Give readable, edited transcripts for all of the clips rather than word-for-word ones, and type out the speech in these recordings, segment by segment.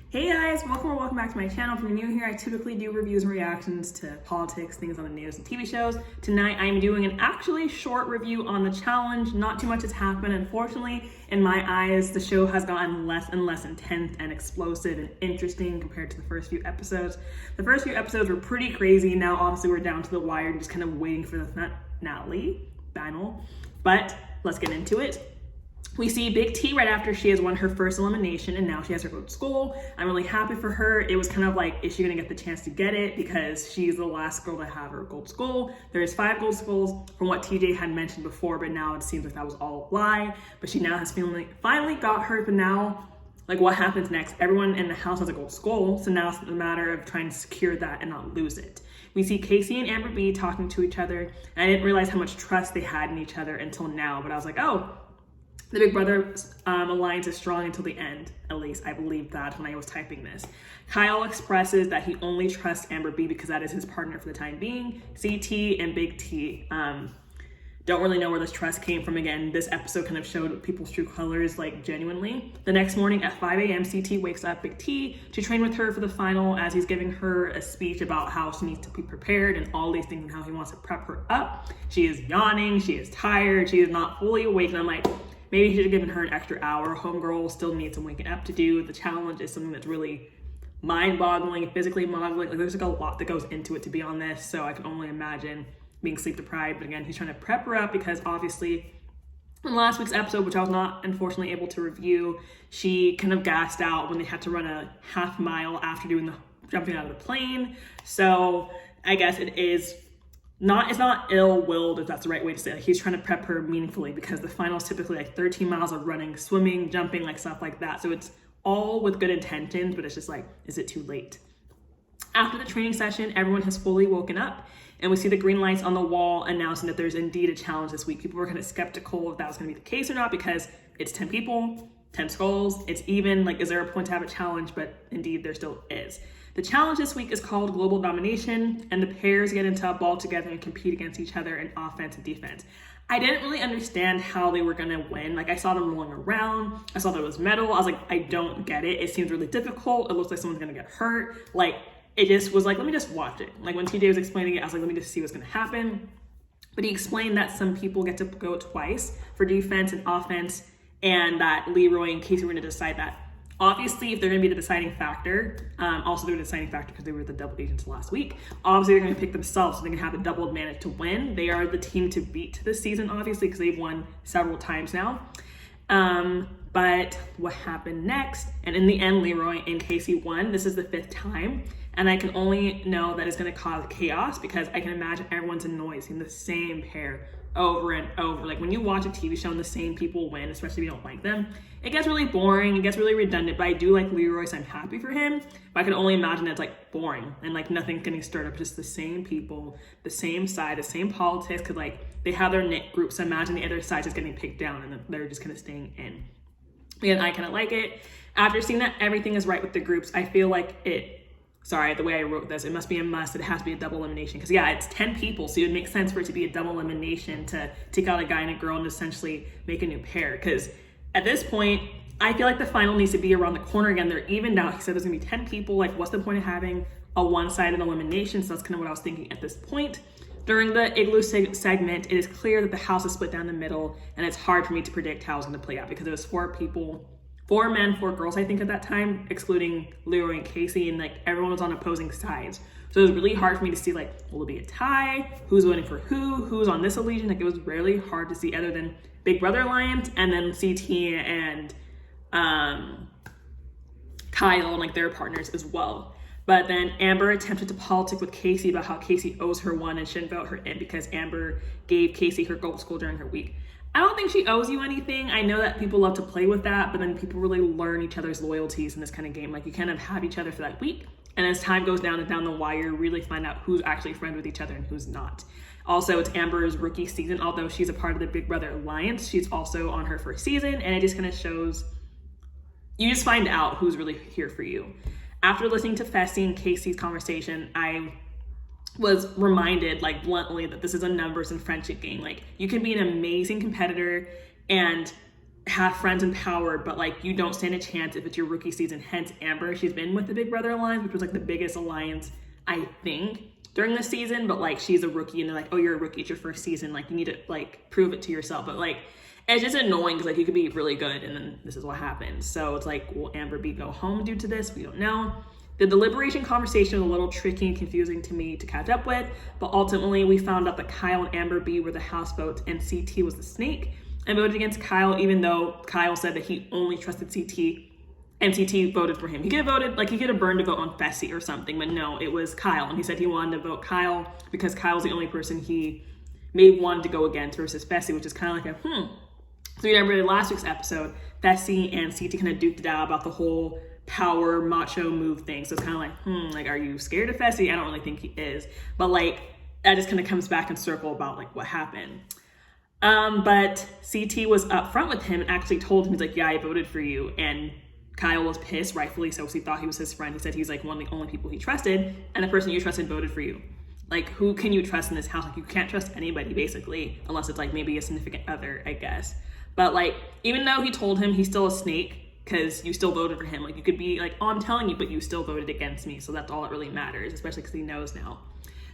Hey guys, welcome back to my channel. If you're new here, I typically do reviews and reactions to politics, things on the news and TV shows. Tonight I'm doing an actually short review on the challenge. Not too much has happened, unfortunately. In my eyes, the show has gotten less and less intense and explosive and interesting compared to the first few episodes. The first few episodes were pretty crazy. Now obviously we're down to the wire and just kind of waiting for the final. But let's get into it. We see Big T right after she has won her first elimination and now she has her gold skull. I'm really happy for her. It was kind of like, is she gonna get the chance to get it? Because she's the last girl to have her gold skull. There's 5 gold skulls from what TJ had mentioned before, but now it seems like that was all a lie. But she now has finally got her, but now, like, what happens next? Everyone in the house has a gold skull, so now it's a matter of trying to secure that and not lose it. We see Casey and Amber B talking to each other, and I didn't realize how much trust they had in each other until now, but I was like, oh, the Big Brother alliance is strong until the end. At least I believed that when I was typing this. Kyle expresses that he only trusts Amber B because that is his partner for the time being. CT and Big T don't really know where this trust came from. Again, this episode kind of showed people's true colors, like, genuinely. The next morning at 5 a.m., CT wakes up Big T to train with her for the final as he's giving her a speech about how she needs to be prepared and all these things and how he wants to prep her up. She is yawning, she is tired, she is not fully awake, and I'm like, maybe he should have given her an extra hour. Homegirl still needs some waking up to do. The challenge is something that's really mind-boggling, physically modeling. Like, there's like a lot that goes into it to be on this, so I can only imagine being sleep deprived. But again, he's trying to prep her up because obviously in last week's episode, which I was not unfortunately able to review, she kind of gassed out when they had to run a half mile after doing the jumping out of the plane. So I guess it's not ill-willed, if that's the right way to say it. Like, he's trying to prep her meaningfully because the final is typically like 13 miles of running, swimming, jumping, like stuff like that. So it's all with good intentions, but it's just like, is it too late? After the training session, everyone has fully woken up and we see the green lights on the wall announcing that there's indeed a challenge this week. People were kind of skeptical if that was going to be the case or not because it's 10 people, 10 skulls. It's even like, is there a point to have a challenge? But indeed there still is. The challenge this week is called Global Domination, and the pairs get into a ball together and compete against each other in offense and defense. I didn't really understand how they were gonna win. Like, I saw them rolling around, I saw there was metal, I was like, I don't get it. It seems really difficult, it looks like someone's gonna get hurt. Like, it just was like, let me just watch it. Like, when TJ was explaining it, I was like, let me just see what's gonna happen. But he explained that some people get to go twice for defense and offense, and that Leroy and Casey were gonna decide that. Obviously, if they're going to be the deciding factor, also they're the deciding factor because they were the double agents last week. Obviously, they're going to pick themselves, so they can have a double advantage to win. They are the team to beat this season, obviously, because they've won several times now. But what happened next? And in the end, Leroy and Casey won. This is the 5th time. And I can only know that it's going to cause chaos because I can imagine everyone's annoyed seeing the same pair over and over. Like, when you watch a TV show and the same people win, especially if you don't like them, it gets really boring, it gets really redundant. But I do like Leroy, so I'm happy for him. But I can only imagine that it's like boring and like nothing's getting stirred up, just the same people, the same side, the same politics, because like they have their knit group. So imagine the other side just getting picked down and they're just kind of staying in. Again, I kind of like it. After seeing that everything is right with the groups, I feel like the way I wrote this, it must be a must. It has to be a double elimination. Because yeah, it's 10 people, so it would make sense for it to be a double elimination to take out a guy and a girl and essentially make a new pair. Because at this point, I feel like the final needs to be around the corner again. They're evened out. He said there's gonna be 10 people. Like, what's the point of having a one-sided elimination? So that's kind of what I was thinking at this point. During the igloo segment, it is clear that the house is split down the middle, and it's hard for me to predict how it's gonna play out because it was 4 people, 4 men, 4 girls, I think, at that time, excluding Leroy and Casey, and like everyone was on opposing sides. So it was really hard for me to see, like, will it be a tie? Who's voting for who's on this allegiance? Like, it was really hard to see other than Big Brother Alliance and then CT and Kyle and like their partners as well. But then Amber attempted to politic with Casey about how Casey owes her one and shouldn't vote her in because Amber gave Casey her gold skull during her week. I don't think she owes you anything. I know that people love to play with that, but then people really learn each other's loyalties in this kind of game. Like, you kind of have each other for that week, and as time goes down and down the wire, really find out who's actually friends with each other and who's not. Also, it's Amber's rookie season. Although she's a part of the Big Brother Alliance, she's also on her first season, and it just kind of shows, you just find out who's really here for you. After listening to Fessy and Casey's conversation, I was reminded, like, bluntly, that this is a numbers and friendship game. Like, you can be an amazing competitor and have friends in power, but like you don't stand a chance if it's your rookie season. Hence Amber, she's been with the Big Brother Alliance, which was like the biggest alliance I think during the season, but like she's a rookie and they're like, oh, you're a rookie, it's your first season, like you need to like prove it to yourself. But like it's just annoying because like you could be really good and then this is what happens. So it's like, will Amber B go home due to this? We don't know. The deliberation conversation was a little tricky and confusing to me to catch up with, but ultimately we found out that Kyle and Amber B were the house votes and CT was the snake, and voted against Kyle, even though Kyle said that he only trusted CT and CT voted for him. He could have voted, like he could have burned a vote on Fessy or something, but no, it was Kyle. And he said he wanted to vote Kyle because Kyle's the only person he may want to go against versus Fessy, which is kind of like a, So you remember last week's episode, Fessy and CT kind of duked it out about the whole power macho move thing. So it's kind of like, like, are you scared of Fessy? I don't really think he is. But like, that just kind of comes back in circle about like what happened. But CT was upfront with him and actually told him, he's like, yeah, I voted for you. And Kyle was pissed, rightfully so, because he thought he was his friend. He said he's like one of the only people he trusted, and the person you trusted voted for you. Like, who can you trust in this house? Like, you can't trust anybody, basically, unless it's like maybe a significant other, I guess. But like, even though he told him he's still a snake, because you still voted for him. Like, you could be like, oh, I'm telling you, but you still voted against me. So that's all that really matters, especially because he knows now.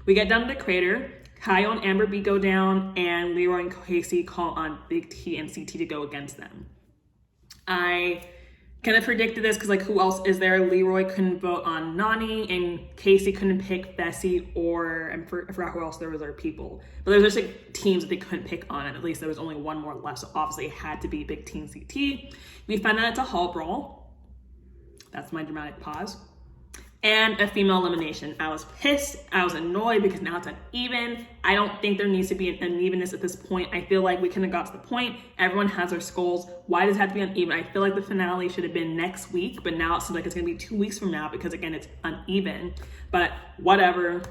We get down to the crater. Kyle and Amber B go down, and Leroy and Casey call on Big T and CT to go against them. I kind of predicted this because, like, who else is there? Leroy couldn't vote on Nany, and Casey couldn't pick Fessy, or I forgot who else there was other people. But there was just like teams that they couldn't pick on, and at least there was only one more left, so obviously it had to be Big T and CT. We find out it's a hall brawl. That's my dramatic pause. And a female elimination. I was pissed. I was annoyed because now it's uneven. I don't think there needs to be an unevenness at this point. I feel like we couldn't have got to the point. Everyone has their skulls. Why does it have to be uneven? I feel like the finale should have been next week, but now it seems like it's going to be 2 weeks from now because, again, it's uneven. But whatever.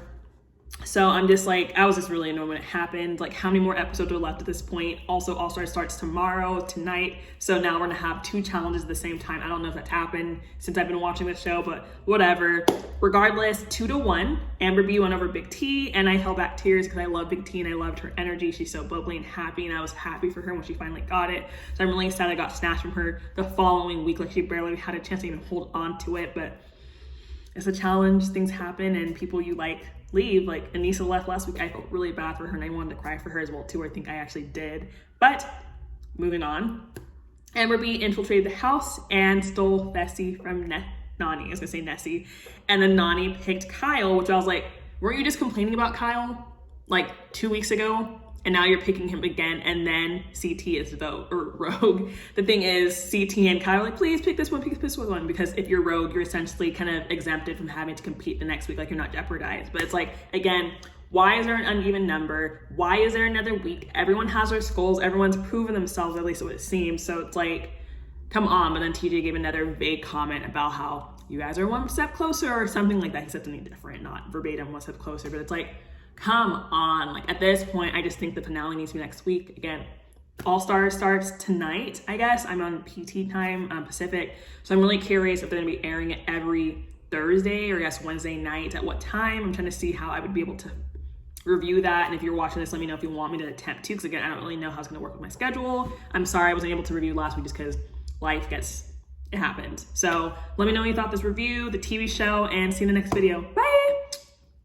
So I'm just like, I was just really annoyed when it happened. Like, how many more episodes are left at this point? Also, All-Star starts tonight. So now we're gonna have 2 challenges at the same time. I don't know if that's happened since I've been watching the show, but whatever. Regardless, 2-1, Amber B went over Big T, and I held back tears because I love Big T and I loved her energy. She's so bubbly and happy, and I was happy for her when she finally got it. So I'm really sad I got snatched from her the following week. Like, she barely had a chance to even hold on to it, but it's a challenge. Things happen, and people you like leave. Like, Aneesa left last week. I felt really bad for her, and I wanted to cry for her as well too. I think I actually did. But moving on, Amber B infiltrated the house and stole Fessy from Nany. I was gonna say Nessie. And then Nany picked Kyle, which I was like, weren't you just complaining about Kyle like 2 weeks ago? And now you're picking him again, and then CT is rogue. The thing is, CT and Kyle are like, please pick this one, because if you're rogue, you're essentially kind of exempted from having to compete the next week, like you're not jeopardized. But it's like, again, why is there an uneven number? Why is there another week? Everyone has their skulls, everyone's proven themselves, at least what it seems. So it's like, come on. But then TJ gave another vague comment about how you guys are 1 step closer or something like that. He said something different, not verbatim 1 step closer, but it's like, come on. Like, at this point, I just think the finale needs to be next week. Again, All-Star starts tonight, I guess. I'm on PT time, Pacific. So I'm really curious if they're gonna be airing it every Thursday or I guess Wednesday night, at what time. I'm trying to see how I would be able to review that. And if you're watching this, let me know if you want me to attempt to, because again, I don't really know how it's gonna work with my schedule. I'm sorry I wasn't able to review last week just because it happened. So let me know what you thought this review, the TV show, and see you in the next video. Bye!